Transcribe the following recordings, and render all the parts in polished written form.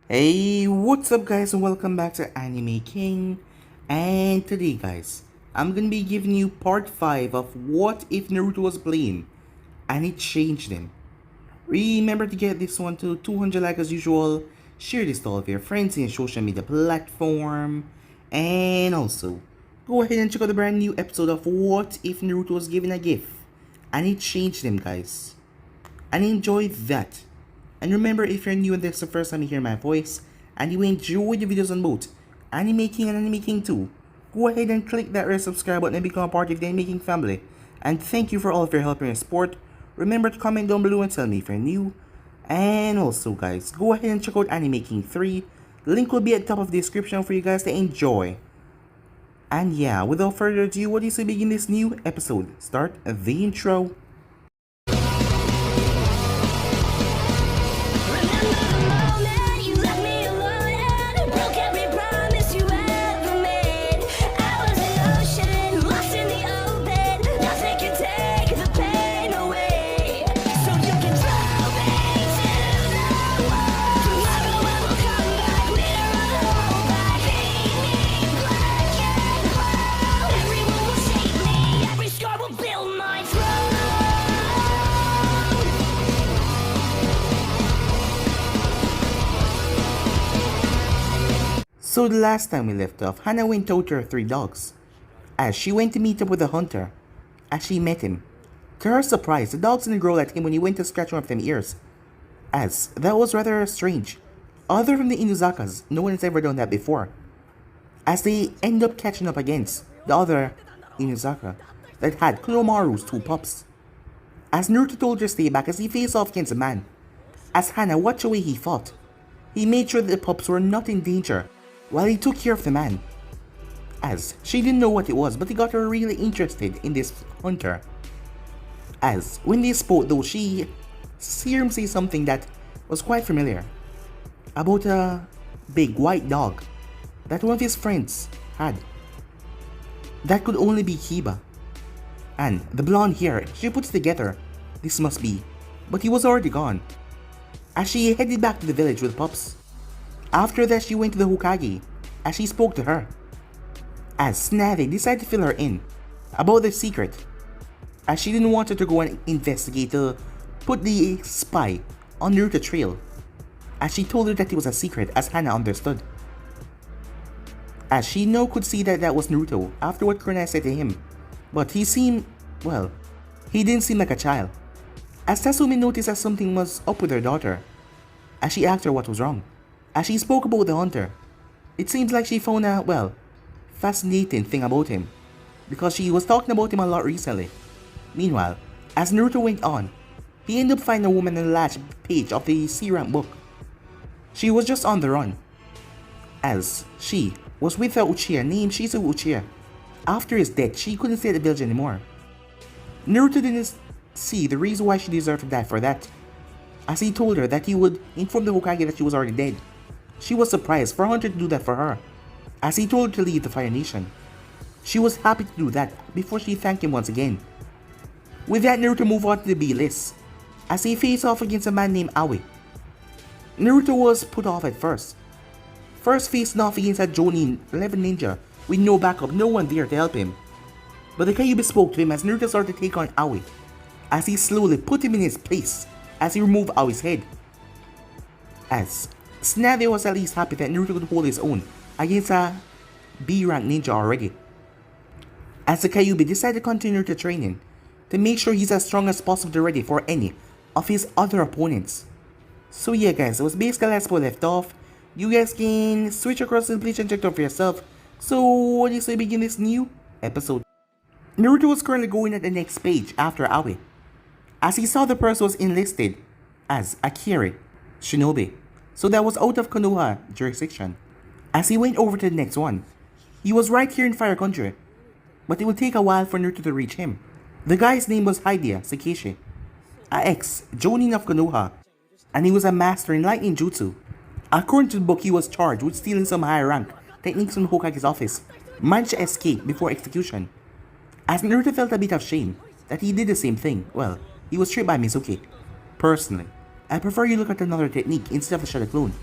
Hey, what's up guys and welcome back to Anime King. And today guys, I'm gonna be giving you part 5 of what if Naruto was playing and it changed him. Remember to get this one to 200 likes as usual, share this to all of your friends in social media platform, and also go ahead and check out the brand new episode of What If Naruto Was Given a Gift and it changed him guys. And enjoy that. And remember, if you're new and this is the first time you hear my voice, and you enjoy the videos on both Anime King and Anime King 2, go ahead and click that red subscribe button and become a part of the Anime King family. And thank you for all of your help and support. Remember to comment down below and tell me if you're new. And also guys, go ahead and check out Anime King 3. Link will be at the top of the description for you guys to enjoy. And yeah, without further ado, what do you say begin this new episode? Start the intro. So the last time we left off, Hana went out to her 3 dogs. As she went to meet up with the hunter, as she met him. To her surprise, the dogs didn't growl at him when he went to scratch one of them ears. As that was rather strange. Other from the Inuzakas, no one has ever done that before. As they end up catching up against the other Inuzaka that had Kuromaru's 2 pups. As Naruto told her to stay back as he faced off against a man. As Hana watched the way he fought, he made sure that the pups were not in danger while he took care of the man. As she didn't know what it was, but it got her really interested in this hunter. As when they spoke though, she heard him say something that was quite familiar. About a big white dog that one of his friends had. That could only be Kiba. And the blonde hair, she puts together, this must be, but he was already gone. As she headed back to the village with pups. After that, she went to the Hokage as she spoke to her. As Tsunade decided to fill her in about the secret, as she didn't want her to go and investigate to put the spy on Naruto trail, as she told her that it was a secret as Hana understood. As she now could see that that was Naruto after what Kurona said to him, but he seemed, well, he didn't seem like a child. As Tatsumi noticed that something was up with her daughter, as she asked her what was wrong. As she spoke about the hunter, it seems like she found a, well, fascinating thing about him, because she was talking about him a lot recently. Meanwhile, as Naruto went on, he ended up finding a woman in the last page of the C-rank book. She was just on the run, as she was with a Uchiha named Shizu Uchiha. After his death, she couldn't stay at the village anymore. Naruto didn't see the reason why she deserved to die for that, as he told her that he would inform the Hokage that she was already dead. She was surprised for Hunter to do that for her, as he told her to leave the Fire Nation. She was happy to do that before she thanked him once again. With that, Naruto moved on to the B list, as he faced off against a man named Aoi. Naruto was put off at first. First facing off against a Jonin 11 ninja with no backup, no one there to help him. But the Kyuubi spoke to him as Naruto started to take on Aoi, as he slowly put him in his place as he removed Aoi's head. As Tsunade was at least happy that Naruto could hold his own against a B-rank ninja already. As the Kyuubi decided to continue to training to make sure he's as strong as possible to ready for any of his other opponents. So yeah guys, that was basically that's where we left off. You guys can switch across and please check it out for yourself. So what do you say begin this new episode? Naruto was currently going at the next page after Aoi, as he saw the person was enlisted as a Kiera shinobi, so that was out of Konoha jurisdiction. As he went over to the next one, he was right here in Fire Country, but it would take a while for Naruto to reach him. The guy's name was Hidea Sakeshi, a ex-jonin of Konoha, and he was a master in lightning jutsu. According to the book, he was charged with stealing some high rank techniques from Hokage's office, managed to escape before execution. As Naruto felt a bit of shame that he did the same thing, well, he was tricked by Mizuki. Personally, I prefer you look at another technique instead of the Shadow Clone,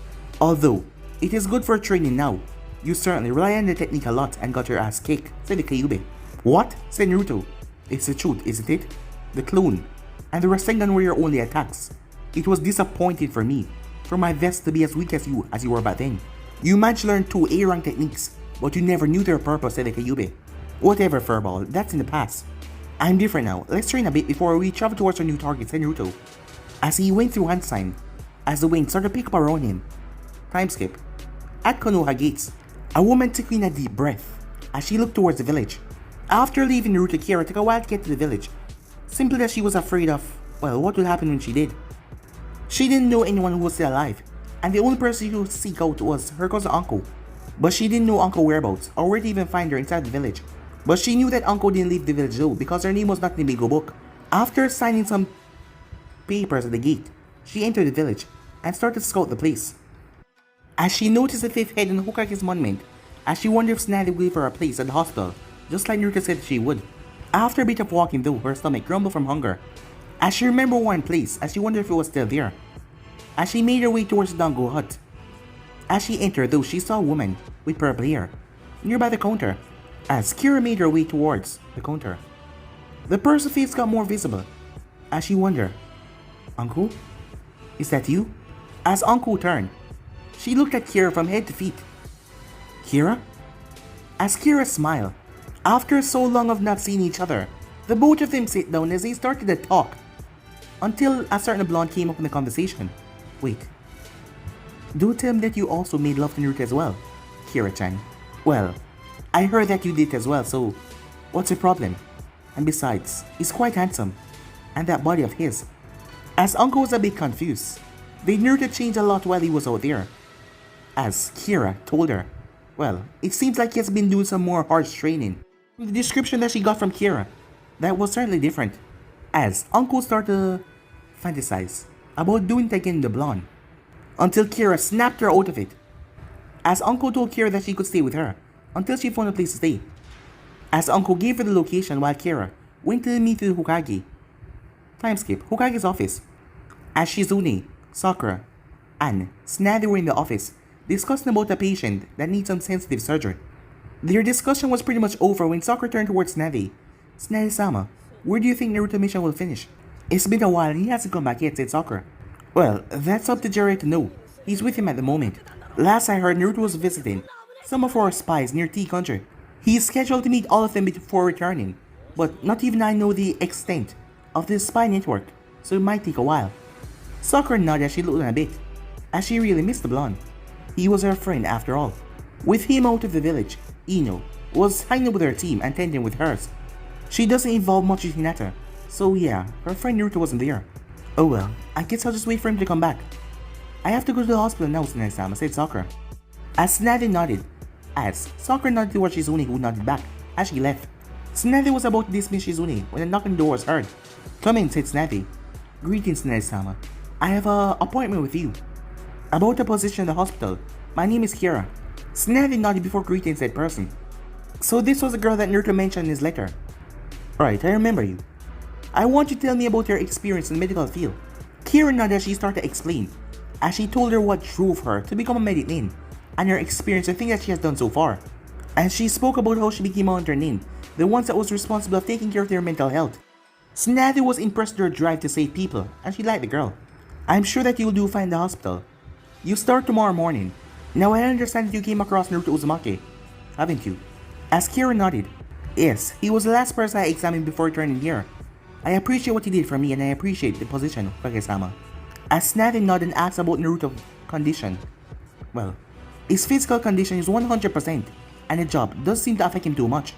Although, it is good for training now. You certainly rely on the technique a lot and got your ass kicked, said the Kyuubi. What? Said Naruto. It's the truth, isn't it? The clone. And the Rasengan were your only attacks. It was disappointing for me, for my vest to be as weak as you were back then. You managed to learn 2 A-rank techniques, but you never knew their purpose, said the Kyuubi. Whatever, Furball, that's in the past. I'm different now, let's train a bit before we travel towards our new target, said Naruto. As he went through hand sign, as the wind started to pick up around him. Time skip. At Konoha gates, a woman took in a deep breath as she looked towards the village. After leaving Naruto, Kiera took a while to get to the village, simply that she was afraid of, well, what would happen when she did. She didn't know anyone who was still alive, and the only person she would seek out was her cousin Uncle. But she didn't know Uncle whereabouts or where to even find her inside the village. But she knew that Uncle didn't leave the village though because her name was not in the Bigo book. After signing some papers at the gate, she entered the village and started to scout the place. As she noticed the 5th head in Hokage's monument, as she wondered if Tsunade would give her a place at the hospital, just like Naruto said she would. After a bit of walking though, her stomach grumbled from hunger. As she remembered one place, as she wondered if it was still there. As she made her way towards the Dango hut. As she entered though, she saw a woman with purple hair nearby the counter. As Kiera made her way towards the counter, the person's face got more visible. As she wondered, Uncle? Is that you? As Uncle turned, she looked at Kiera from head to feet. Kiera? As Kiera smiled, after so long of not seeing each other, the both of them sit down as they started to talk. Until a certain blonde came up in the conversation. Wait. Do tell me that you also made love to Naruto as well, Kiera-chan. Well, I heard that you did as well, so what's the problem? And besides, he's quite handsome. And that body of his. As Uncle was a bit confused, they Naruto changed a lot while he was out there. As Kiera told her, well, it seems like he has been doing some more harsh training. From the description that she got from Kiera, that was certainly different. As Uncle started to fantasize about doing it again to the blonde, until Kiera snapped her out of it. As Uncle told Kiera that she could stay with her until she found a place to stay. As Uncle gave her the location while Kiera went to meet the Hokage. Time skip, Hokage's office. As Shizune, Sakura, and Tsunade were in the office discussing about a patient that needs some sensitive surgery. Their discussion was pretty much over when Sakura turned towards Tsunade. Tsunade-sama, where do you think Naruto mission will finish? It's been a while and he hasn't come back yet, said Sakura. Well, that's up to Jiraiya to know. He's with him at the moment. Last I heard, Naruto was visiting some of our spies near T Country. He is scheduled to meet all of them before returning, but not even I know the extent of this spy network, so it might take a while. Sakura nodded as she looked a bit, as she really missed the blonde. He was her friend after all. With him out of the village, Ino was hanging with her team and tending with hers. She doesn't involve much with Hinata, so yeah, her friend Naruto wasn't there. Oh well, I guess I'll just wait for him to come back. I have to go to the hospital now, Tsunade-sama, said Sakura. As Tsunade nodded, as Sakura nodded towards Shizune, who nodded back as she left. Tsunade was about to dismiss Shizune when a knock on the door was heard. Come in, said Tsunade. Greetings, Tsunade-sama. I have an appointment with you. About a position in the hospital. My name is Kiera. Tsunade nodded before greeting said person. So this was the girl that Naruto mentioned in his letter. Right, I remember you. I want you to tell me about your experience in the medical field. Kiera nodded as she started to explain, as she told her what drove her to become a medic nin, and her experience and things that she has done so far. And she spoke about how she became a hunter nin, the ones that was responsible of taking care of their mental health. Tsunade was impressed with her drive to save people, and she liked the girl. I'm sure that you'll do fine in the hospital. You start tomorrow morning. Now I understand that you came across Naruto Uzumaki, haven't you? As Kiera nodded, yes, he was the last person I examined before returning here. I appreciate what he did for me and I appreciate the position, Kage-sama. As Tsunade nodded and asked about Naruto's condition. Well, his physical condition is 100% and the job does seem to affect him too much.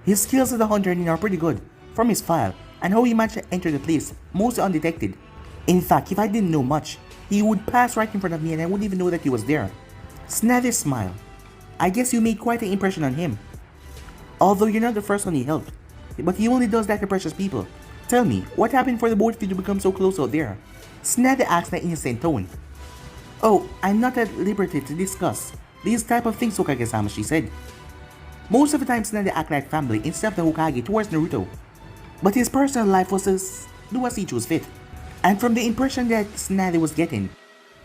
His skills as a hunter are pretty good, from his file and how he managed to enter the place mostly undetected. In fact, if I didn't know much, he would pass right in front of me and I wouldn't even know that he was there. Tsunade smiled. I guess you made quite an impression on him. Although you're not the first one he helped, but he only does that to precious people. Tell me, what happened for the both of you to become so close out there? Tsunade asked in an innocent tone. Oh, I'm not at liberty to discuss these type of things, Hokage-sama, she said. Most of the time Tsunade acted like family instead of the Hokage towards Naruto. But his personal life was as do as he chose fit. And from the impression that Tsunade was getting,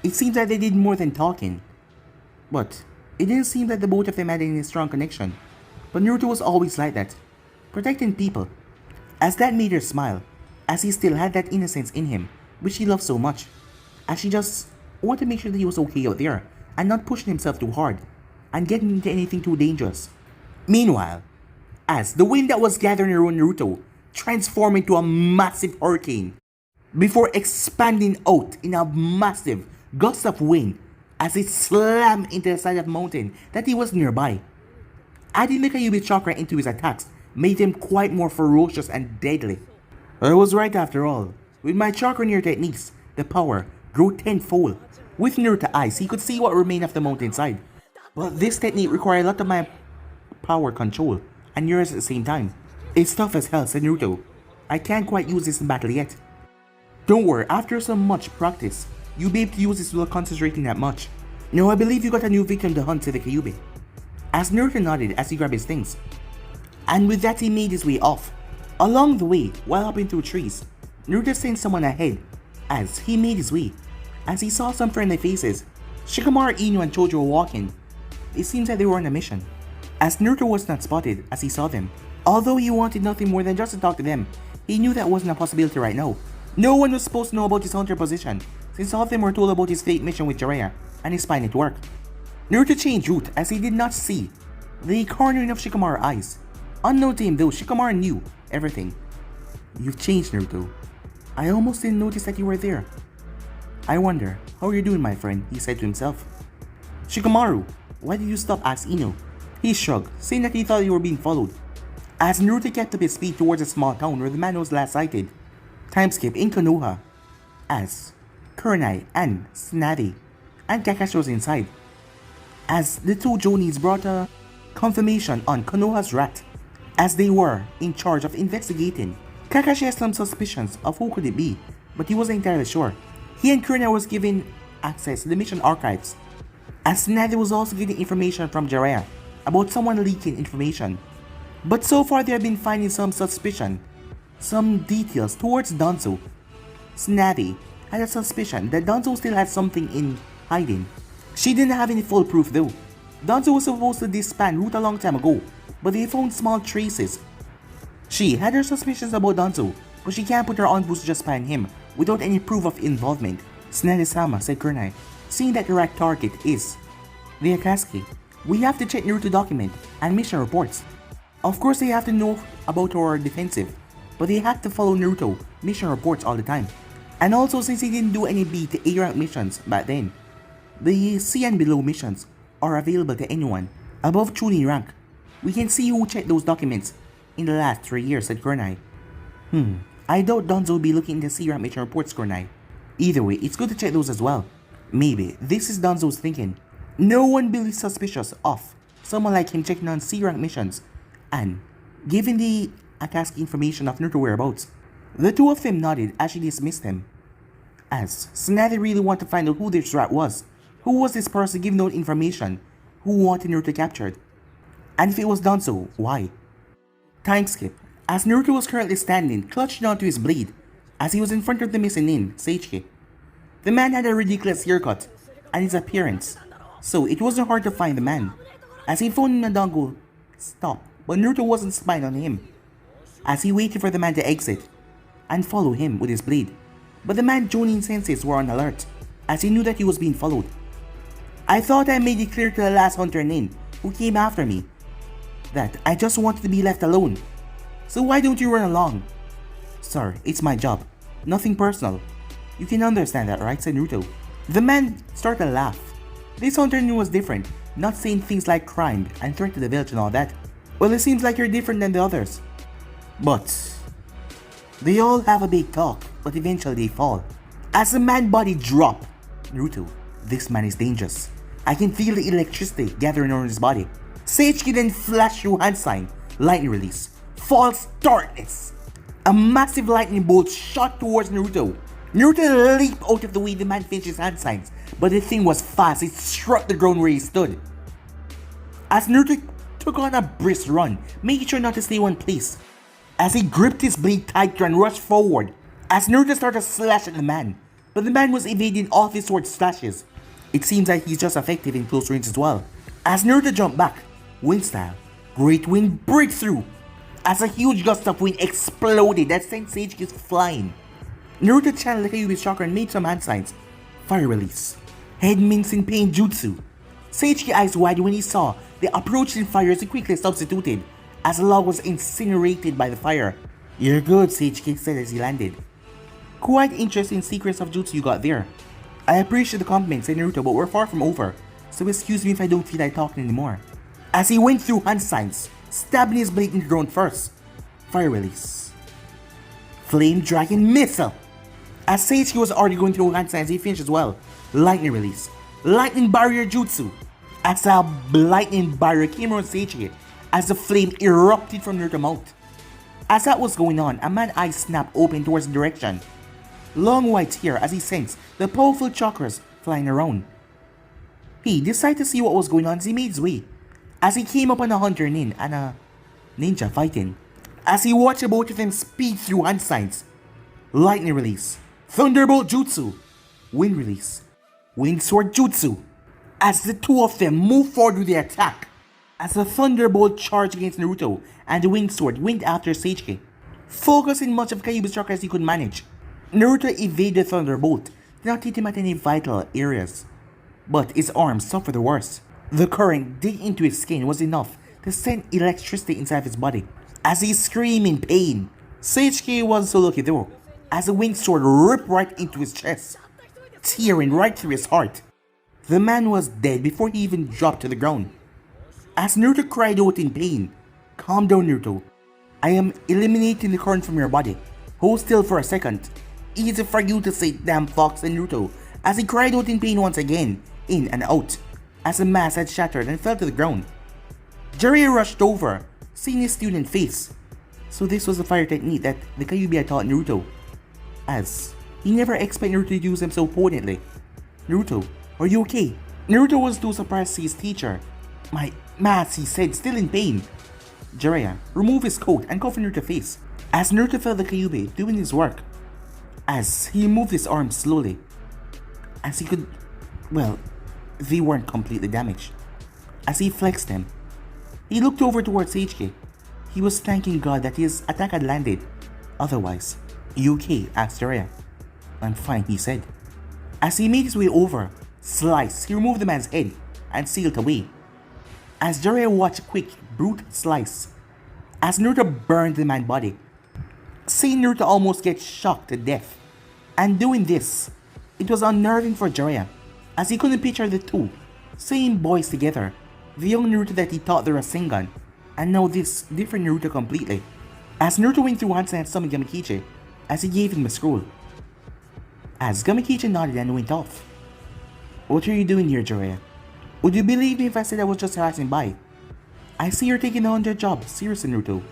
it seems that they did more than talking. But it didn't seem that the both of them had any strong connection. But Naruto was always like that, protecting people. As that made her smile, as he still had that innocence in him, which she loved so much. As she just wanted to make sure that he was okay out there, and not pushing himself too hard, and getting into anything too dangerous. Meanwhile, as the wind that was gathering around Naruto transformed into a massive hurricane, before expanding out in a massive gust of wind as it slammed into the side of the mountain that he was nearby. Adding the Kyuubi chakra into his attacks made him quite more ferocious and deadly. I was right after all. With my chakra near techniques, the power grew tenfold. With Naruto's eyes, he could see what remained of the mountainside. But this technique required a lot of my power control and yours at the same time. It's tough as hell, said Naruto. I can't quite use this in battle yet. Don't worry, after so much practice, you'll be able to use this without concentrating that much. No, I believe you got a new victim to hunt, said the Kyuubi. As Naruto nodded as he grabbed his things. And with that he made his way off. Along the way, while hopping through trees, Naruto sent someone ahead as he made his way. As he saw some friendly faces, Shikamaru, Inu and Chojo were walking. It seems that they were on a mission. As Naruto was not spotted as he saw them, although he wanted nothing more than just to talk to them, he knew that wasn't a possibility right now. No one was supposed to know about his hunter position, since all of them were told about his fake mission with Jiraiya and his spy network. Naruto changed route as he did not see the cornering of Shikamaru's eyes. Unknown to him though, Shikamaru knew everything. You've changed, Naruto. I almost didn't notice that you were there. I wonder, how are you doing, my friend? He said to himself. Shikamaru, why did you stop? Asked Ino. He shrugged, saying that he thought you were being followed. As Naruto kept up his speed towards a small town where the man was last sighted. Time skip in Konoha. As Kurenai and Tsunade and Kakashi was inside. As the two Jonis brought a confirmation on Konoha's rat, as they were in charge of investigating. Kakashi had some suspicions of who could it be, but he wasn't entirely sure. He and Kurenai was given access to the mission archives, as Tsunade was also getting information from Jiraiya about someone leaking information. But so far they have been finding some suspicion, some details towards Danzo. Tsunade had a suspicion that Danzo still had something in hiding. She didn't have any full proof though. Danzo was supposed to disband Root a long time ago, but they found small traces. She had her suspicions about Danzo, but she can't put her on boost to just ban him without any proof of involvement. Tsunade-sama, said Kurenai, seeing that the right target is the Akatsuki. We have to check Naruto document and mission reports. Of course they have to know about our defensive, but they had to follow Naruto mission reports all the time. And also since he didn't do any B to A rank missions back then, the C and below missions are available to anyone above Chunin rank. We can see who checked those documents in the last 3 years, said Kurenai. I doubt Danzo will be looking into C rank mission reports, Kurenai. Either way, it's good to check those as well. Maybe this is Danzo's thinking. No one will be suspicious of someone like him checking on C rank missions and giving the Akatsuki information of Naruto whereabouts. The two of them nodded as she dismissed him. As Tsunade really wanted to find out who this rat was. Who was this person giving out information? Who wanted Naruto captured? And if it was Danzo, why? Time skip. As Naruto was currently standing, clutched onto his blade, as he was in front of the missing nin, Seichiki. The man had a ridiculous haircut and his appearance, so it wasn't hard to find the man. As he phoned Nadango stopped, but Naruto wasn't spying on him. As he waited for the man to exit and follow him with his blade, but the man Jonin's senses were on alert, as he knew that he was being followed. I thought I made it clear to the last hunter nin who came after me that I just wanted to be left alone. So why don't you run along? Sir, it's my job. Nothing personal. You can understand that, right? Said Naruto. The man started to laugh. This hunter nin was different, not saying things like crime and threat to the village and all that. Well, it seems like you're different than the others. But they all have a big talk, but eventually they fall. As the man's body dropped, Naruto, this man is dangerous. I can feel the electricity gathering around his body. Seichiki then flashed through hand sign, lightning release, false darkness. A massive lightning bolt shot towards Naruto. Naruto leaped out of the way the man finished his hand signs, but the thing was fast, it struck the ground where he stood. As Naruto took on a brisk run, making sure not to stay one place, as he gripped his blade tighter and rushed forward, as Naruto started to slash at the man, but the man was evading all of his sword slashes. It seems like he's just effective in close range as well. As Naruto jumped back, wind style, great wind breakthrough. As a huge gust of wind exploded that sent Sage flying. Naruto channeled Kyuubi's chakra and made some hand signs. Fire release. Head mincing pain jutsu. Sage eyes wide when he saw the approaching fire as he quickly substituted, as the log was incinerated by the fire. You're good, Sage said as he landed. Quite interesting sequence of jutsu you got there. I appreciate the compliments, said Naruto, but we're far from over, so excuse me if I don't feel like talking anymore. As he went through hand signs, stabbing his blade into the ground first. Fire release. Flame Dragon Missile. As Sage was already going through hand signs, he finished as well. Lightning release. Lightning Barrier Jutsu. As a lightning barrier came around Sage as the flame erupted from Naruto's mouth. As that was going on, a man's eyes snapped open towards the direction. Long white hair as he sensed the powerful chakras flying around. He decided to see what was going on as he made his way. As he came upon a hunter nin and a ninja fighting. As he watched both of them speed through hand signs. Lightning release. Thunderbolt Jutsu. Wind release. Wind Sword Jutsu. As the two of them moved forward with their attack. As the Thunderbolt charged against Naruto and the Wind Sword went after Sage, focusing much of Kyuubi's chakra as he could manage. Naruto evaded the Thunderbolt, did not hit him at any vital areas, but his arms suffered the worst. The current digging into his skin was enough to send electricity inside his body as he screamed in pain. Sage was so lucky though, as the Wind Sword ripped right into his chest, tearing right through his heart. The man was dead before he even dropped to the ground. As Naruto cried out in pain, "Calm down, Naruto. I am eliminating the current from your body. Hold still for a second. Easy for you to say, damn fox," and Naruto, as he cried out in pain once again, in and out, as the mask had shattered and fell to the ground. Jiraiya rushed over, seeing his student's face. So this was the fire technique that the Kyuubi had taught Naruto, as he never expected Naruto to use them so potently. "Naruto, are you okay?" Naruto was too surprised to see his teacher. "My mask," he said, still in pain. Jiraiya removed his coat and covered Naruto's face, as Naruto felt the Kyuubi doing his work. As he moved his arms slowly, as he could, well, they weren't completely damaged. As he flexed them, he looked over towards Sage. He was thanking God that his attack had landed. Otherwise, "You okay?" asked Jiraiya. "I'm fine," he said. As he made his way over, slice, he removed the man's head and sealed away. As Jiraiya watched a quick, brute slice, as Naruto burned the man's body, seeing Naruto almost get shocked to death. And doing this, it was unnerving for Jiraiya, as he couldn't picture the two, same boys together, the young Naruto that he taught the Rasengan, and now this different Naruto completely. As Naruto went through Hansen and summoned Gamikichi, as he gave him a scroll. As Gamikichi nodded and went off. "What are you doing here, Jiraiya? Would you believe me if I said I was just passing by? I see you're taking on your job, seriously, Naruto."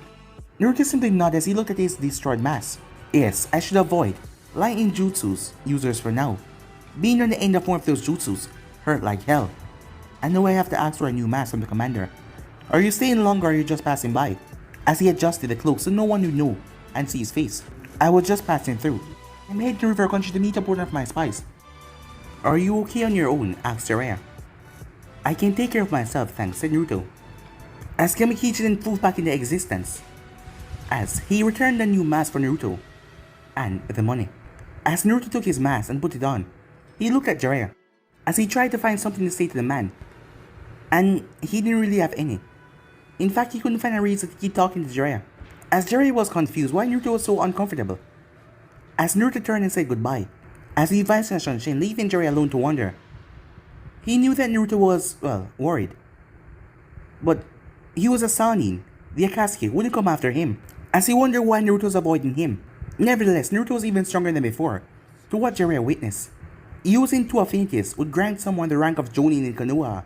Naruto simply nodded as he looked at his destroyed mask. "Yes, I should avoid lightning jutsus users for now. Being on the end of one of those jutsus hurt like hell. I know I have to ask for a new mask from the commander. Are you staying longer or are you just passing by?" As he adjusted the cloak so no one would know and see his face. "I was just passing through. I'm heading to River Country to meet up with one of my spies." "Are you okay on your own?" asked Jiraiya. "I can take care of myself, thanks," said Naruto. As Gamikichi then flew back into existence, as he returned a new mask for Naruto, and the money. As Naruto took his mask and put it on, he looked at Jiraiya, as he tried to find something to say to the man, and he didn't really have any. In fact, he couldn't find a reason to keep talking to Jiraiya, as Jiraiya was confused why Naruto was so uncomfortable. As Naruto turned and said goodbye, as he advanced on Shanshin, leaving Jiraiya alone to wonder. He knew that Naruto was, well, worried. But he was a Sanin. The Akatsuki wouldn't come after him, as he wondered why Naruto was avoiding him. Nevertheless, Naruto was even stronger than before, to what Jiraiya witnessed. Using two affinities would grant someone the rank of Jonin in Konoha,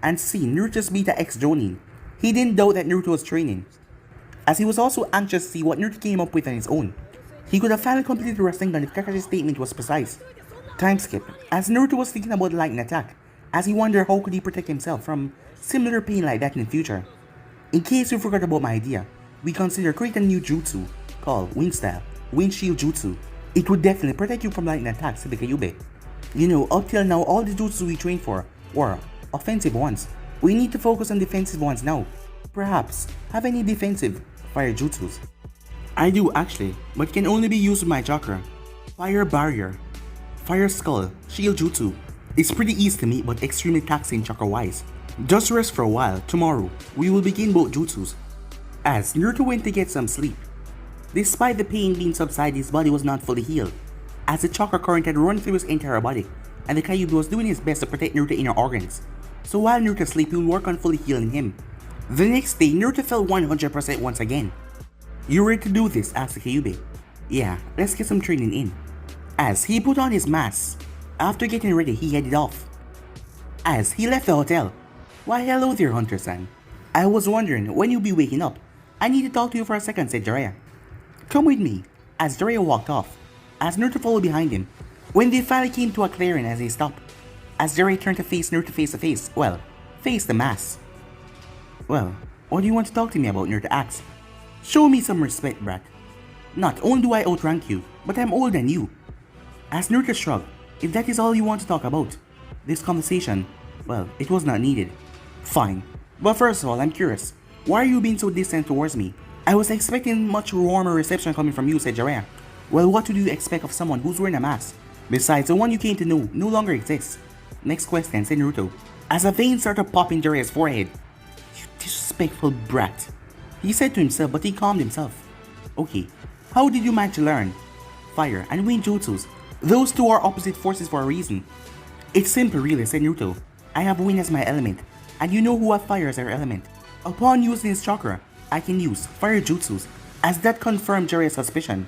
and seeing Naruto's beta X Jonin, he didn't doubt that Naruto was training, as he was also anxious to see what Naruto came up with on his own. He could have finally completed the Rasengan if Kakashi's statement was precise. Time skip, as Naruto was thinking about the lightning attack, as he wondered how could he protect himself from similar pain like that in the future. In case you forgot about my idea, we consider creating a new jutsu called Wind Style, Wind Shield Jutsu. It would definitely protect you from lightning attacks to the Kyuubi. You know, up till now, all the jutsu we trained for were offensive ones. We need to focus on defensive ones now. Perhaps, have any defensive fire jutsus? I do actually, but can only be used with my chakra. Fire barrier, fire skull, shield jutsu. It's pretty easy to meet but extremely taxing chakra wise. Just rest for a while, tomorrow, we will begin both jutsus. As Naruto went to get some sleep. Despite the pain being subsided, his body was not fully healed, as the chakra current had run through his entire body, and the Kyuubi was doing his best to protect Naruto's inner organs. So while Naruto slept, he would work on fully healing him. The next day, Naruto felt 100% once again. "You ready to do this?" asked the Kyuubi. "Yeah, let's get some training in." As he put on his mask, after getting ready, he headed off. As he left the hotel, "Why hello there, Hunter-san. I was wondering when you'll be waking up. I need to talk to you for a second," said Jiraiya. "Come with me." As Jiraiya walked off, as Naruto followed behind him, when they finally came to a clearing as they stopped, as Jiraiya turned to face Naruto face to face, face the mask. "Well, what do you want to talk to me about?" Naruto asked. "Show me some respect, brat. Not only do I outrank you, but I'm older than you." As Naruto shrugged, "If that is all you want to talk about, this conversation, it was not needed." "Fine, but first of all, I'm curious. Why are you being so distant towards me? I was expecting much warmer reception coming from you," said Jiraiya. "Well, what do you expect of someone who's wearing a mask? Besides, the one you came to know no longer exists." "Next question," said Naruto, as a vein started popping Jiraiya's forehead. "You disrespectful brat," he said to himself, but he calmed himself. "Okay, how did you manage to learn fire and wind jutsus? Those two are opposite forces for a reason." "It's simple really," said Naruto. "I have wind as my element, and you know who have fire as their element. Upon using his chakra, I can use fire jutsus, as that confirmed Jiraiya's suspicion.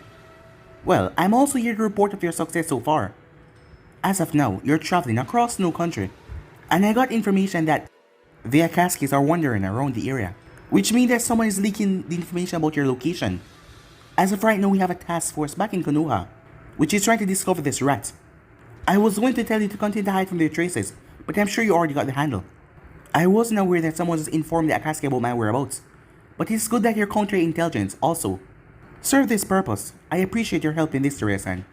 Well, I'm also here to report of your success so far. As of now, you're traveling across no country, and I got information that the Akatsukis are wandering around the area, which means that someone is leaking the information about your location. As of right now, we have a task force back in Konoha, which is trying to discover this rat. I was going to tell you to continue to hide from their traces, but I'm sure you already got the handle. I wasn't aware that someone has informed the Akatsuki about my whereabouts, but it's good that your counterintelligence also serve this purpose. I appreciate your help in this, Jiraiya-san.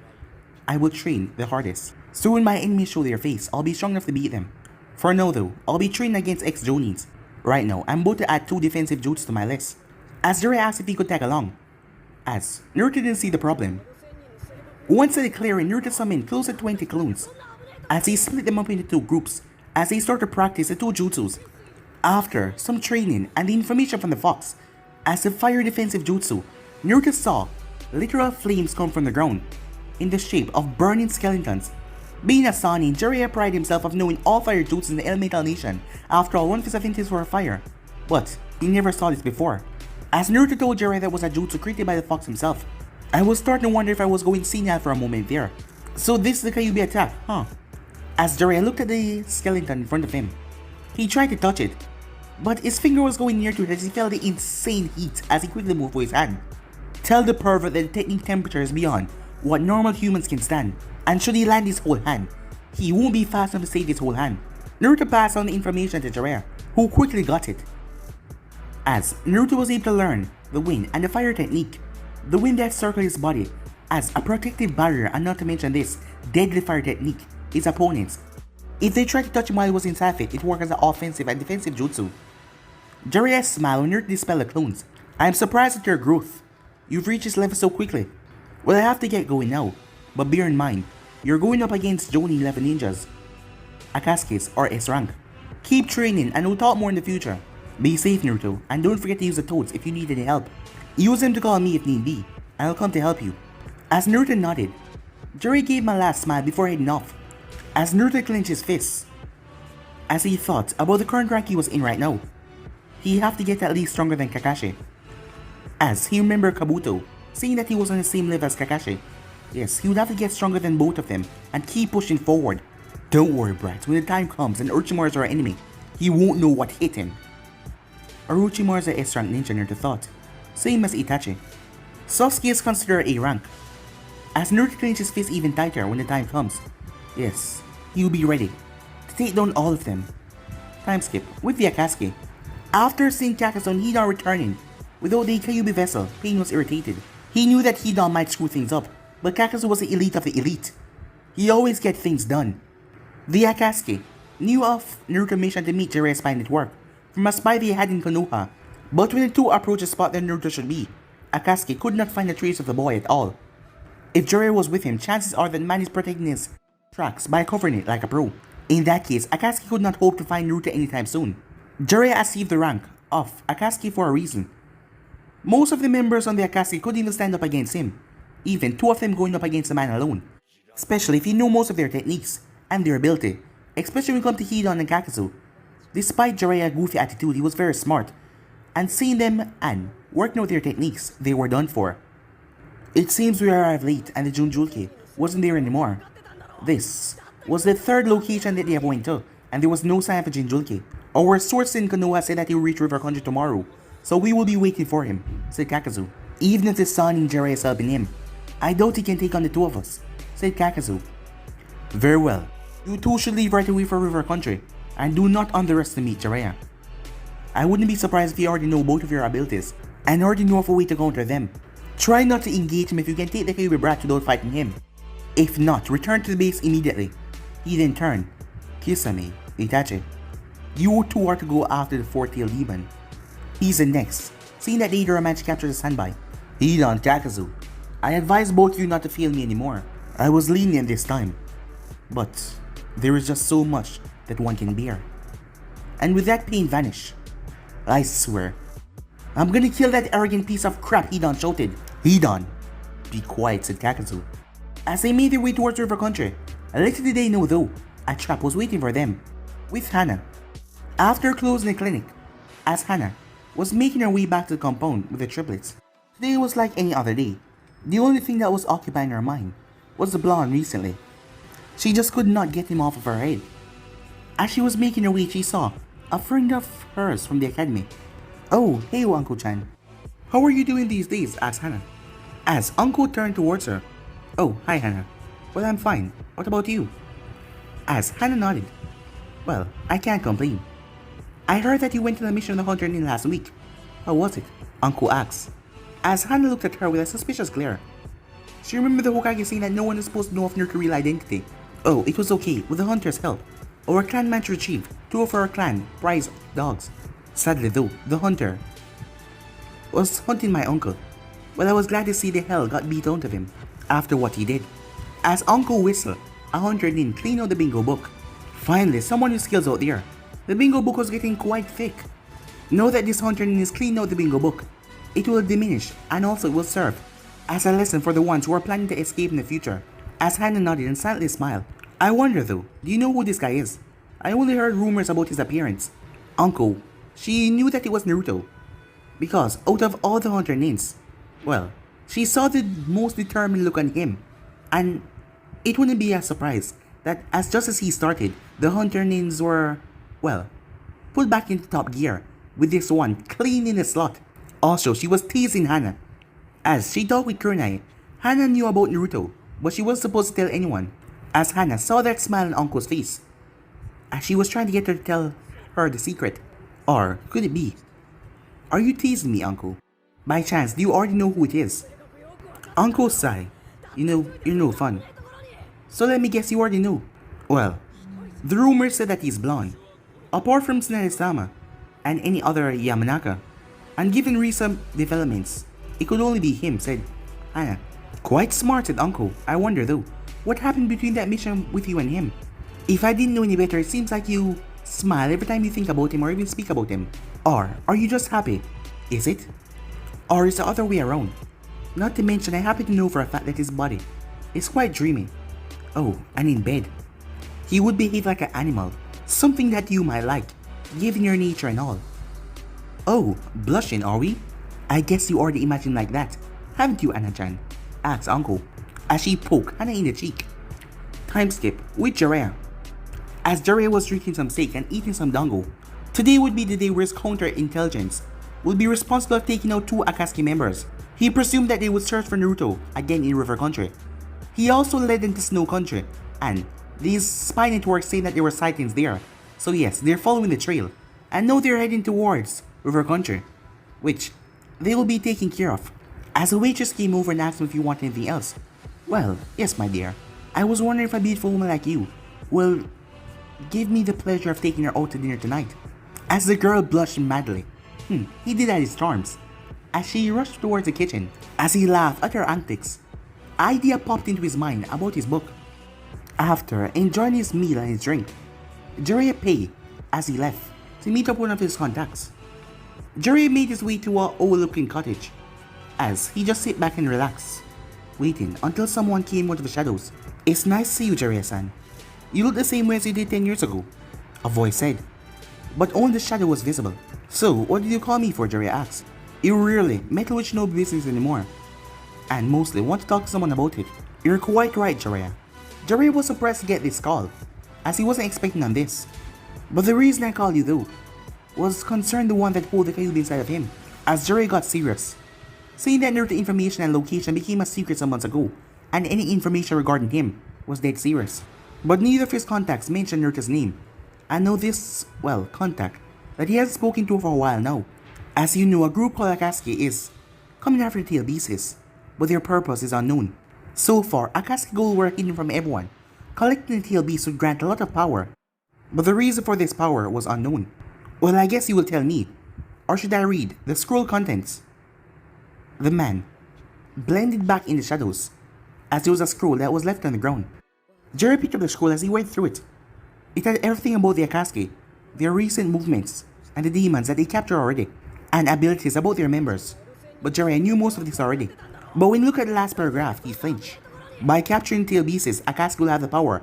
I will train the hardest. So when my enemies show their face, I'll be strong enough to beat them. For now though, I'll be training against ex-Jonins. Right now, I'm about to add 2 defensive jutsu to my list." As Jiraiya asked if he could tag along, as Naruto didn't see the problem. Once at the clearing, Naruto summoned close to 20 clones, as he split them up into 2 groups, as they start to practice the 2 jutsus. After some training and the information from the fox, as the fire defensive jutsu, Naruto saw literal flames come from the ground, in the shape of burning skeletons. Being a Sanin, Jiraiya prided himself of knowing all fire jutsus in the elemental nation. After all, one of his affinities for fire, but he never saw this before. As Naruto told Jiraiya that was a jutsu created by the fox himself, I was starting to wonder if I was going senile for a moment there. So this is the Kyuubi attack, huh? As Jiraiya looked at the skeleton in front of him, he tried to touch it, but his finger was going near to it as he felt the insane heat as he quickly moved his hand. Tell the pervert that the technique temperature is beyond what normal humans can stand, and should he land his whole hand, he won't be fast enough to save his whole hand. Naruto passed on the information to Jiraiya, who quickly got it. As Naruto was able to learn the wind and the fire technique, the wind that circled his body as a protective barrier, and not to mention this deadly fire technique, his opponents, if they tried to touch him while he was inside it worked as an offensive and defensive jutsu. Jiraiya smiled when Naruto dispelled the clones. "I am surprised at your growth. You've reached this level so quickly. Well, I have to get going now, but bear in mind, you're going up against Jonin level ninjas, Akatsukis or S rank. Keep training and we'll talk more in the future. Be safe, Naruto, and don't forget to use the toads if you need any help. Use them to call me if need be, and I'll come to help you." As Naruto nodded, Jiraiya gave him a last smile before heading off. As Naruto clenched his fists, as he thought about the current rank he was in right now, he'd have to get at least stronger than Kakashi. As he remembered Kabuto, saying that he was on the same level as Kakashi. Yes, he would have to get stronger than both of them and keep pushing forward. Don't worry, brat, when the time comes and Orochimaru is our enemy, he won't know what hit him. Orochimaru is a S-rank ninja, Naruto thought, same as Itachi. Sasuke is considered A rank. As Naruto clenched his fist even tighter when the time comes. Yes, he will be ready to take down all of them. Time skip with the Akatsuki. After seeing Kakashi and Hidan returning without the Kyuubi vessel, Pain was irritated. He knew that Hidan might screw things up, but Kakashi was the elite of the elite. He always gets things done. The Akatsuki knew of Naruto's mission to meet Jiraiya's spy network from a spy they had in Konoha, but when the two approached the spot that Naruto should be, Akatsuki could not find a trace of the boy at all. If Jiraiya was with him, chances are that man is protecting his tracks by covering it like a pro. In that case, Akatsuki could not hope to find Naruto anytime soon. Jiraiya achieved the rank of Akatsuki for a reason. Most of the members on the Akatsuki couldn't even stand up against him, even two of them going up against a man alone. Especially if you know most of their techniques and their ability, especially when it comes to Hidan and Kakazu. Despite Jiraiya's goofy attitude, he was very smart, and seeing them and working out their techniques, they were done for. It seems we arrived late and the Jinchuriki wasn't there anymore. This was the third location that they went to, and there was no sign of a Jinchuriki. Our source in Konoha said that he will reach River Country tomorrow, so we will be waiting for him, said Kakazu. Even if the sun in Jiraiya is helping him, I doubt he can take on the two of us, said Kakazu. Very well, you two should leave right away for River Country, and do not underestimate Jiraiya. I wouldn't be surprised if you already know both of your abilities, and already know of a way to counter them. Try not to engage him if you can take the baby brat without fighting him. If not, return to the base immediately. He then turned. Kisame, Itachi. You two are to go after the four-tailed demon. He's the next. Seeing that later a man captured the standby. Hidan, Kakazu. I advise both you not to fail me anymore. I was lenient this time. But there is just so much that one can bear. And with that pain vanish. I swear. I'm gonna kill that arrogant piece of crap, Hidan shouted. Hidan. Be quiet, said Kakazu. As they made their way towards River Country, little did they know though, a trap was waiting for them. With Hana. After closing the clinic, as Hana was making her way back to the compound with the triplets, today was like any other day. The only thing that was occupying her mind was the blonde recently. She just could not get him off of her head. As she was making her way, she saw a friend of hers from the academy. Oh, hey Uncle-chan. How are you doing these days? Asked Hana. As Uncle turned towards her. Oh, hi Hana. Well, I'm fine. What about you? As Hana nodded. Well, I can't complain. I heard that you went on a mission on the Hunter Inn last week. How was it? Uncle asked. As Hana looked at her with a suspicious glare. She remembered the Hokage saying that no one is supposed to know of Naruto's real identity. Oh, it was okay. With the hunter's help, our clan managed to retrieve two of our clan prize dogs. Sadly though, the hunter was hunting my uncle. Well, I was glad to see the hell got beat out of him after what he did. As Uncle whistled, a hunter then cleaned out the bingo book. Finally, someone with skills out there. The bingo book was getting quite thick. Now that this hunter is cleaned out the bingo book, it will diminish and also it will serve as a lesson for the ones who are planning to escape in the future. As Hana nodded and silently smiled. I wonder though, do you know who this guy is? I only heard rumors about his appearance. Uncle, she knew that it was Naruto. Because out of all the hunter names, well, she saw the most determined look on him. And it wouldn't be a surprise that just as he started, the hunter names were, well, put back into top gear, with this one clean in the slot. Also, she was teasing Hana. As she talked with Kunai, Hana knew about Naruto, but she wasn't supposed to tell anyone. As Hana saw that smile on Uncle's face, as she was trying to get her to tell her the secret. Or could it be? Are you teasing me, Uncle? By chance, do you already know who it is? Uncle sighed. You know, you're no fun. So let me guess you already know. Well, the rumor said that he's blonde. Apart from Tsunade-sama and any other Yamanaka, and given recent developments, it could only be him, said Hana. Quite smart, said Uncle. I wonder though, what happened between that mission with you and him? If I didn't know any better, it seems like you smile every time you think about him or even speak about him. Or are you just happy? Is it? Or is the other way around? Not to mention, I happen to know for a fact that his body is quite dreamy. Oh, and in bed, he would behave like an animal, something that you might like, given your nature and all. Oh, blushing, are we? I guess you already imagined like that, haven't you, Anna-chan? Asked Uncle, as she poked Hana in the cheek. Time skip with Jiraiya. As Jiraiya was drinking some steak and eating some dango, today would be the day where his counter-intelligence would be responsible for taking out two Akatsuki members. He presumed that they would search for Naruto again in River Country. He also led them to Snow Country, and these spy networks saying that there were sightings there. So yes, they're following the trail, and now they're heading towards River Country, which they will be taken care of. As a waitress came over and asked him if he wanted anything else. Well, yes my dear, I was wondering if a beautiful woman like you will give me the pleasure of taking her out to dinner tonight. As the girl blushed madly. He did at his charms. As she rushed towards the kitchen, as he laughed at her antics, idea popped into his mind about his book. After enjoying his meal and his drink, Jiraiya paid as he left to meet up one of his contacts. Jiraiya made his way to an old-looking cottage, as he just sit back and relax, waiting until someone came out of the shadows. "It's nice to see you, Jiraiya-san. You look the same way as you did 10 years ago," a voice said. But only the shadow was visible. "So, what did you call me for?" Jiraiya asked. "You really meddle with no business anymore, and mostly want to talk to someone about it." "You're quite right, Jiraiya." Jiraiya was surprised to get this call, as he wasn't expecting on this. "But the reason I called you though, was concerned the one that pulled the Kyuubi inside of him." As Jiraiya got serious, saying that Naruto information and location became a secret some months ago, and any information regarding him was dead serious. But neither of his contacts mentioned Naruto's name, and now this, contact that he hasn't spoken to for a while now. As you know, a group called Akatsuki is coming after the tail beasts, but their purpose is unknown. So far, Akatsuki goals were hidden from everyone. Collecting the tail beasts would grant a lot of power, but the reason for this power was unknown. Well, I guess you will tell me, or should I read the scroll contents? The man blended back in the shadows, as there was a scroll that was left on the ground. Jiraiya picked up the scroll as he went through it. It had everything about the Akatsuki, their recent movements, and the demons that they captured already, and abilities about their members. But Jiraiya knew most of this already. But when you look at the last paragraph, he flinched. By capturing tail beasts, Akatsuki will have the power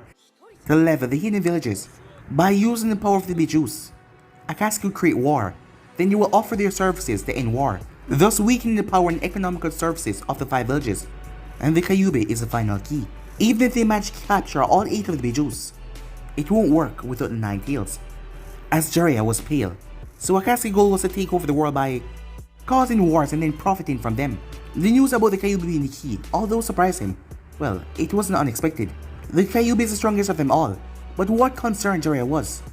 to level the hidden villages. By using the power of the juice, Akatsuki will create war. Then you will offer their services to end war, thus weakening the power and economical services of the 5 villages. And the Kyuubi is the final key. Even if they manage to capture all 8 of the Bijus, it won't work without the 9 tails. As Jiraiya was pale, so Akatsuki's goal was to take over the world by causing wars and then profiting from them. The news about the Kyuubi being the key, although surprised him, it wasn't unexpected. The Kyuubi is the strongest of them all, but what concerned Jiraiya was,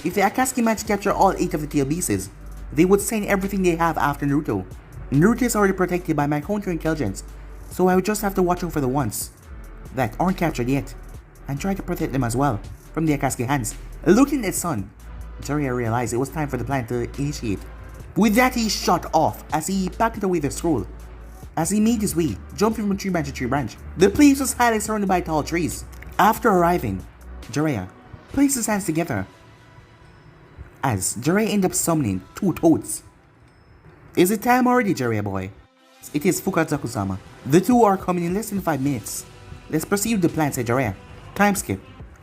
if the Akatsuki managed to capture all 8 of the tail beasts, they would send everything they have after Naruto. Naruto is already protected by my counterintelligence, so I would just have to watch out for the ones that aren't captured yet, and try to protect them as well from the Akatsuki hands. Looking at Sun, Jiraiya realized it was time for the plan to initiate. With that, he shot off as he packed away the scroll. As he made his way, jumping from tree branch to tree branch, the place was highly surrounded by tall trees. After arriving, Jiraiya placed his hands together as Jiraiya ended up summoning 2 toads. "Is it time already, Jiraiya boy?" "It is, Fukazaku-sama. The 2 are coming in less than 5 minutes. Let's proceed with the plan," said Jiraiya. Time skip.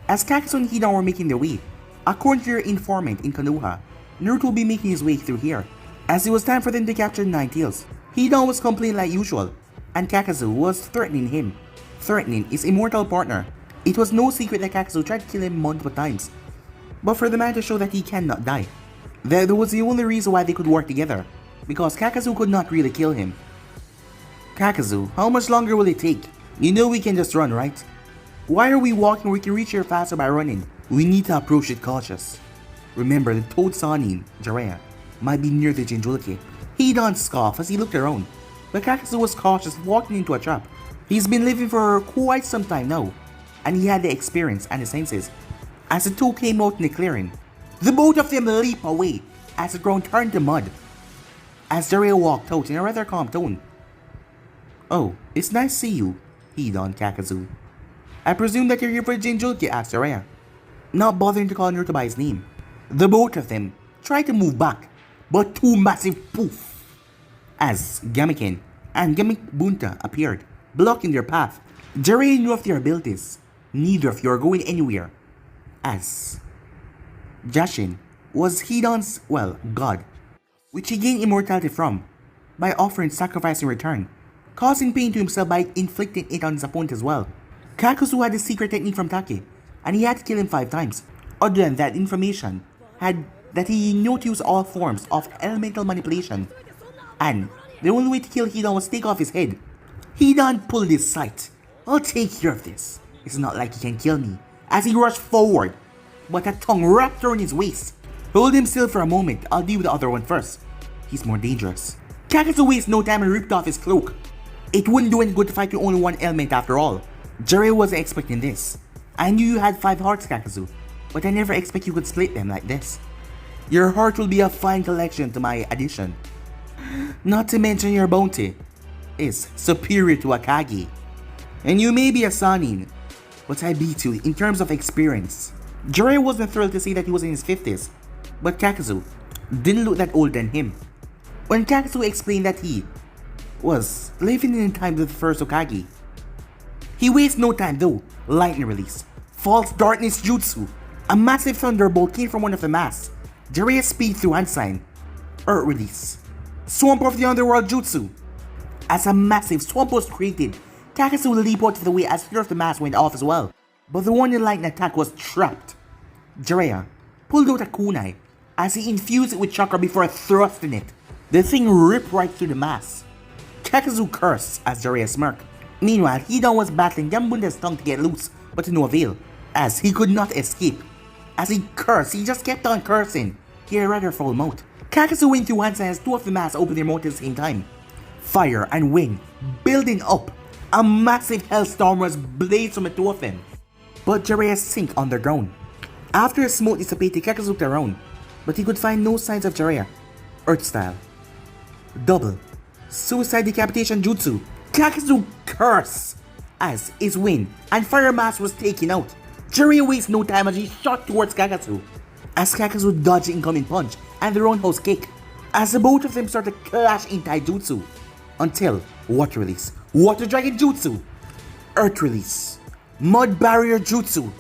As Kakazo and Hidan were making their way, according to their informant in Konoha, Naruto will be making his way through here. As it was time for them to capture the 9 tails, Hidan was complaining like usual, and Kakazo was threatening him. Threatening his immortal partner. It was no secret that Kakazo tried to kill him multiple times, but for the man to show that he cannot die. That was the only reason why they could work together, because Kakazo could not really kill him. "Kakazo, how much longer will it take? You know we can just run, right? Why are we walking? We can reach here faster by running. We need to approach it cautious. Remember, the Toad Sanin, Jiraiya, might be near the Jinjulike." Hidan scoffed as he looked around, but Kakazo was cautious walking into a trap. He's been living for quite some time now, and he had the experience and the senses. As the 2 came out in the clearing, the both of them leaped away as the ground turned to mud. As Jiraiya walked out in a rather calm tone. "Oh, it's nice to see you, Hidan, Kakazo. I presume that you're here for Jinjulike," asked Jiraiya, not bothering to call Naruto by his name. The both of them tried to move back, but 2 massive poof as Gamiken and Gamikbunta appeared, blocking their path. Jiraiya knew of their abilities. Neither of you are going anywhere. As Jashin was Hidan's, god, which he gained immortality from by offering sacrifice in return, causing pain to himself by inflicting it on his opponent as well. Kakazo had the secret technique from Take, and he had to kill him 5 times. Other than that, information had that he knew to use all forms of elemental manipulation, and the only way to kill Hidan was to take off his head. Hidan pulled his sight. "I'll take care of this. It's not like he can kill me," as he rushed forward, but a tongue wrapped around his waist. "Hold him still for a moment, I'll deal with the other one first. He's more dangerous." Kakazo wasted no time and ripped off his cloak. It wouldn't do any good to fight with only one element after all. Jiraiya wasn't expecting this. "I knew you had 5 hearts, Kakazo. but I never expect you could split them like this. Your heart will be a fine collection to my addition. Not to mention your bounty is superior to Akagi. And you may be a Sanin, but I beat you in terms of experience. Jiraiya wasn't thrilled to see that he was in his 50s, but Kakazu didn't look that old than him. When Kakazu explained that he was living in the times of the first Hokage, he wastes no time though. Lightning release, false darkness jutsu, a massive thunderbolt came from one of the masks. Jiraiya speed through hand sign, earth release, swamp of the underworld jutsu. As a massive swamp was created, Kakazu leaped out of the way as fear of the mask went off as well, but the one in lightning attack was trapped. Jiraiya pulled out a kunai as he infused it with chakra before thrusting it. The thing ripped right through the mask. Kakazu cursed as Jiraiya smirked. Meanwhile, Hidan was battling Yamabunta's tongue to get loose, but to no avail, as he could not escape. As he cursed, he just kept on cursing. He had a rather foul mouth. Kakazu went through hands as two of the masks opened their mouth at the same time. Fire and wind building up. A massive hellstorm was blazed from the two of them. But Jiraiya sank underground. After the smoke dissipated, Kakazu looked around, but he could find no signs of Jiraiya. Earth style. Double. Suicide decapitation jutsu. Kakazu cursed as his wind and fire mask was taken out. Jiraiya wasted no time as he shot towards Kakazu. As Kakazu dodged the incoming punch and the roundhouse kick. As the both of them started to clash in taijutsu. Until water release. Water dragon jutsu. Earth release. Mud barrier jutsu.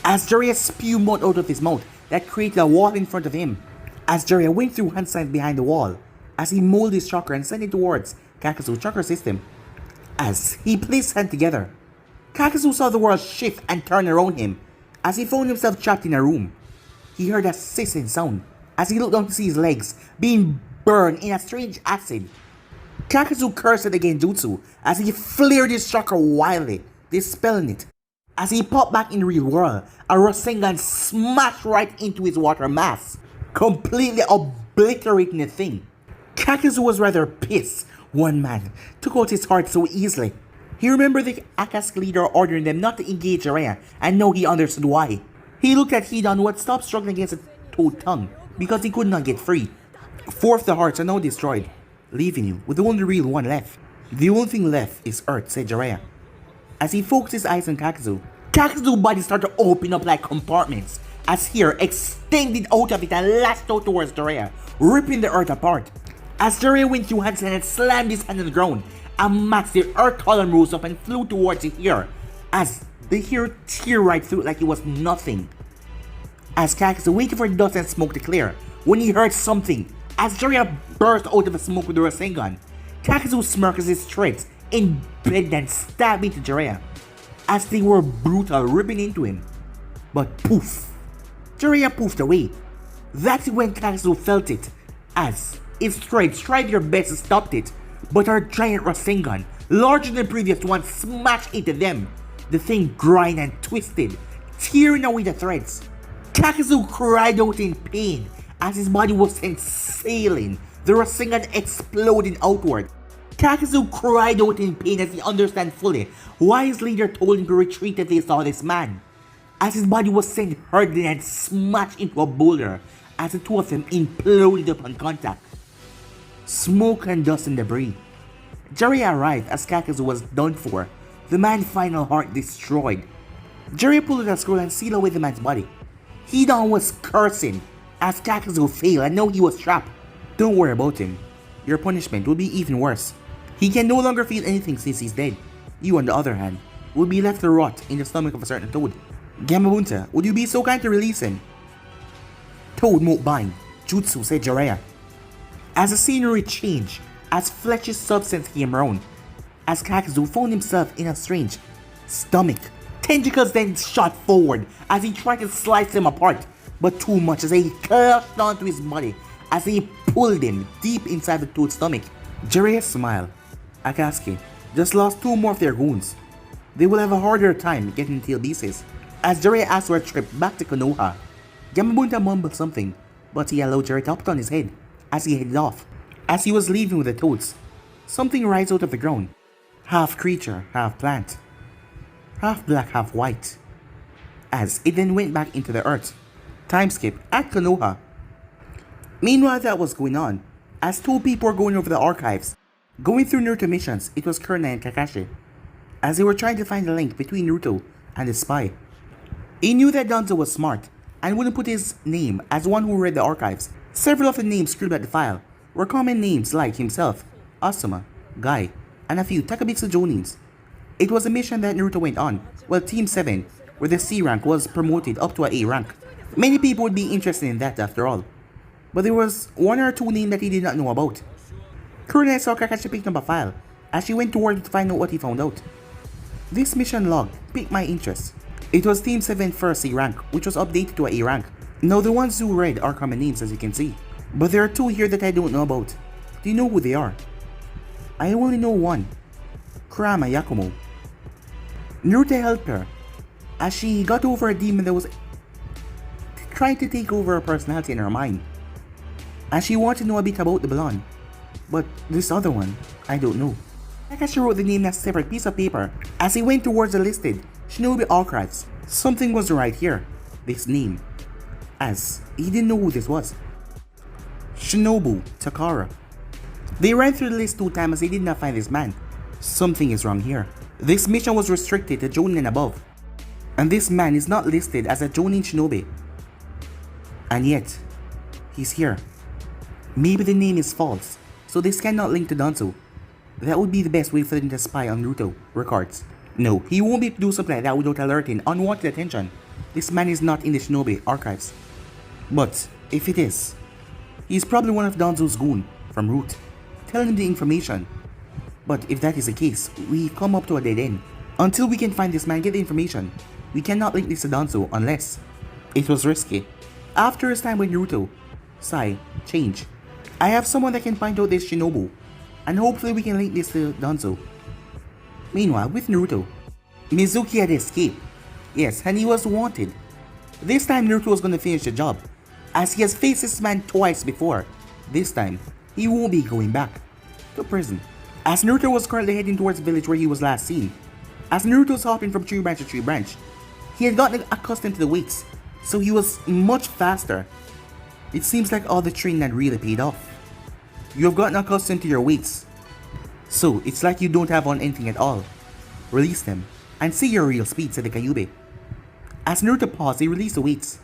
As Jiraiya spewed mud out of his mouth that created a wall in front of him. As Jiraiya went through hand signs behind the wall. As he molded his chakra and sent it towards Kakazu's chakra system. As he placed hands together, Kakazu saw the world shift and turn around him as he found himself trapped in a room. He heard a sizzling sound as he looked down to see his legs being burned in a strange acid. Kakazu cursed again jutsu as he flared his chakra wildly, dispelling it. As he popped back in the real world, a Rasengan smashed right into his water mass, completely obliterating the thing. Kakazu was rather pissed. One man took out his heart so easily. He remembered the Akatsuki leader ordering them not to engage Jiraiya, and now he understood why. He looked at Hidan, who had stopped struggling against the toad tongue because he could not get free. Four of the hearts are now destroyed, leaving you with the only real one left. The only thing left is Earth, said Jiraiya. As he focused his eyes on Kakazu, Kakazu's body started to open up like compartments, as hair extended out of it and lashed out towards Jiraiya, ripping the earth apart. As Jiraiya went through hands and slammed his hand on the ground, a massive earth column rose up and flew towards the hair, as the hair tear right through it like it was nothing. As Kakazu waited for dust and smoke to clear, when he heard something, as Jiraiya burst out of the smoke with the Rasengan, Kakazu smirked as his threads embedded and stabbed into Jiraiya, as they were brutal, ripping into him. But poof! Jiraiya poofed away. That's when Kakazu felt it, as his threads tried their best to stop it, but her giant Rasengan, larger than the previous one, smashed into them. The thing grind and twisted, tearing away the threads. Kakazu cried out in pain as his body was sent sailing, the Rasengan exploding outward. Kakazu cried out in pain as he understood fully why his leader told him to retreat if they saw this man, as his body was sent hurtling and smashed into a boulder as the two of them imploded upon contact. Smoke and dust and debris. Jiraiya arrived as Kakazu was done for, the man's final heart destroyed. Jiraiya pulled out a scroll and sealed away the man's body. Hidan was cursing as Kakazu failed and now he was trapped. Don't worry about him. Your punishment will be even worse. He can no longer feel anything since he's dead. You, on the other hand, will be left to rot in the stomach of a certain toad. Gamabunta, would you be so kind to release him? Toad won't bind. Jutsu, said Jiraiya. As the scenery changed, as fleshy substance came around, as Kakazu found himself in a strange stomach. Tentacles then shot forward as he tried to slice them apart, but too much as he clutched onto his body as he pulled him deep inside the toad's stomach. Jiraiya smiled. Akatsuki just lost two more of their goons. They will have a harder time getting tail pieces. As Jiraiya asked for a trip back to Konoha, Gamabunta mumbled something, but he allowed Jiraiya to put on his head as he headed off. As he was leaving with the toads, something rises out of the ground. Half creature, half plant. Half black, half white. as it then went back into the earth. Time skip at Konoha. Meanwhile, that was going on, as two people were going over the archives. Going through Naruto missions, it was Kurna and Kakashi, as they were trying to find the link between Naruto and the spy. He knew that Danzo was smart and wouldn't put his name as one who read the archives. Several of the names scribbled at the file were common names like himself, Asuma, Guy, and a few Takabitsu Jonins. It was a mission that Naruto went on, while Team 7, where the C rank was promoted up to a A rank. Many people would be interested in that after all, but there was one or two names that he did not know about. Kurona saw Kakashi pick up a file as she went toward it to find out what he found out. This mission log piqued my interest. It was Team 7 first C rank, which was updated to a A rank. Now the ones who read are common names as you can see, but there are two here that I don't know about. Do you know who they are? I only know one, Kurama Yakumo. Naruto helped her as she got over a demon that was trying to take over her personality and her mind, and she wanted to know a bit about the blonde, but this other one, I don't know. Kakashi wrote the name on a separate piece of paper as he went towards the listed Shinobi archives. Something was right here, this name, as he didn't know who this was. Shinobu Takara. They ran through the list 2 times as they did not find this man. Something is wrong here. This mission was restricted to Jonin and above, and this man is not listed as a Jonin Shinobi. And yet, he's here. Maybe the name is false, so this cannot link to Danzo. That would be the best way for them to spy on Naruto records. No, he won't be able to do something like that without alerting unwanted attention. This man is not in the Shinobi archives. But if it is, he's probably one of Danzo's goon from Root, telling him the information. But if that is the case, we come up to a dead end. Until we can find this man, get the information, we cannot link this to Danzo unless it was risky. After his time with Naruto, change. I have someone that can find out this Shinobu, and hopefully we can link this to Danzo. Meanwhile, with Naruto, Mizuki had escaped. Yes, and he was wanted. This time Naruto was going to finish the job, as he has faced this man twice before. This time, he won't be going back to prison. As Naruto was currently heading towards the village where he was last seen, as Naruto was hopping from tree branch to tree branch, he had gotten accustomed to the weights, so he was much faster. It seems like all the training had really paid off. You have gotten accustomed to your weights, so it's like you don't have on anything at all. Release them and see your real speed, said the Kyuubi. As Naruto paused, he released the weights.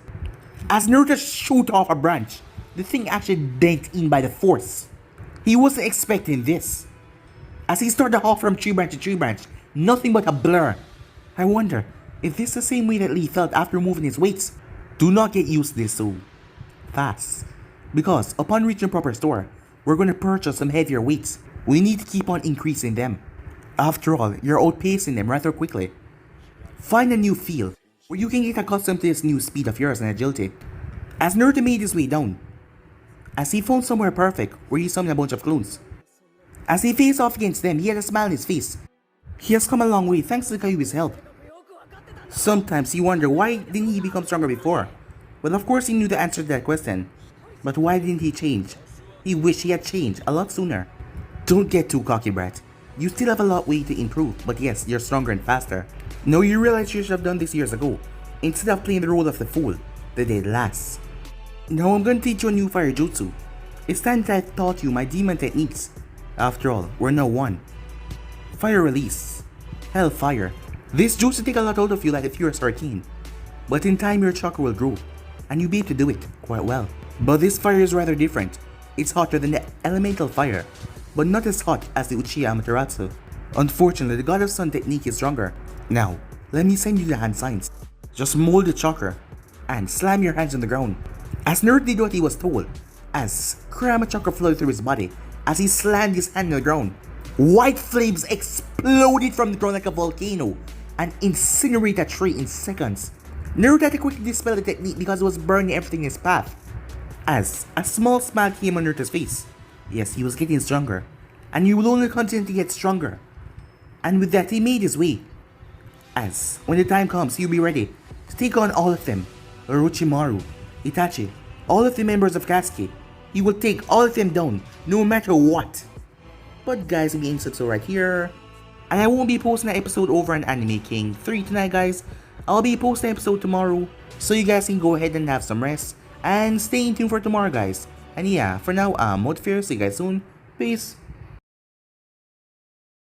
As Naruto shot off a branch, the thing actually dent in by the force. He wasn't expecting this. As he started to hop from tree branch to tree branch, nothing but a blur. I wonder if this is the same way that Lee felt after moving his weights. Do not get used to this so fast, because upon reaching proper store, we're going to purchase some heavier weights. We need to keep on increasing them. After all, you're outpacing them rather quickly. Find a new field where you can get accustomed to this new speed of yours and agility. As Naruto made his way down, as he found somewhere perfect where he summoned a bunch of clones. As he faced off against them, he had a smile on his face. He has come a long way thanks to Kyuubi's help. Sometimes you wonder why didn't he become stronger before? Well, of course he knew the answer to that question. But why didn't he change? He wished he had changed a lot sooner. Don't get too cocky, brat. You still have a lot way to improve, but yes, you're stronger and faster. Now you realize you should have done this years ago, instead of playing the role of the fool, the dead last. Now I'm gonna teach you a new fire jutsu. It's time that I've taught you my demon techniques. After all, we're now one. Fire release. Hellfire. This jutsu take a lot out of you like the furious hurricane. But in time your chakra will grow, and you'll be able to do it quite well. But this fire is rather different. It's hotter than the elemental fire, but not as hot as the Uchiha Amaterasu. Unfortunately, the God of Sun technique is stronger. Now, let me send you the hand signs. Just mold the chakra, and slam your hands on the ground. As Naruto did what he was told, as Kurama chakra flowed through his body, as he slammed his hand on the ground, white flames exploded from the ground like a volcano, and incinerated a tree in seconds. Naruto had to quickly dispel the technique because it was burning everything in his path. As a small smile came on Naruto's face. Yes, he was getting stronger, and he will only continue to get stronger. And with that, he made his way. As when the time comes, he'll be ready to take on all of them. Orochimaru, Itachi, all of the members of Katsuki. He will take all of them down, no matter what. But guys, we end so right here. And I won't be posting an episode over on Anime King 3 tonight, guys. I'll be posting an episode tomorrow, so you guys can go ahead and have some rest, and stay tuned for tomorrow guys. And yeah, for now, I'm Motifair, see you guys soon, peace.